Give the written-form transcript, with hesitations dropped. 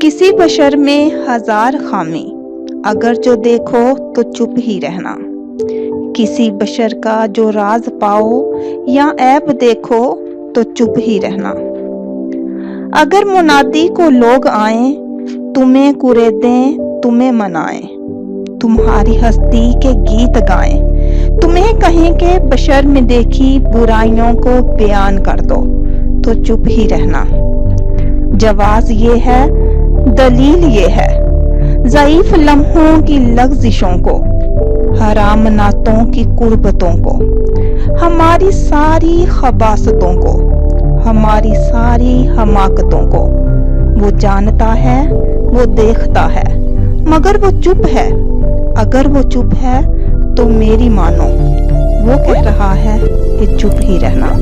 किसी बशर में हजार खामी, अगर जो देखो तो चुप ही रहना। किसी बशर का जो राज पाओ या ऐब देखो तो चुप ही रहना। अगर मुनादी को लोग आए, तुम्हें कुरेदें, तुम्हें मनाएं, तुम्हारी हस्ती के गीत गाएं, तुम्हें कहें के बशर में देखी बुराइयों को बयान कर दो तो चुप ही रहना। जवाब ये है, दलील ये है, ज़ईफ लम्हों की लग़ज़िशों को, हराम नातों की कुर्बतों को, हमारी सारी खबासतों को, हमारी सारी हमाकतों को। वो जानता है, वो देखता है, मगर वो चुप है। अगर वो चुप है तो मेरी मानो, वो कह रहा है कि चुप ही रहना।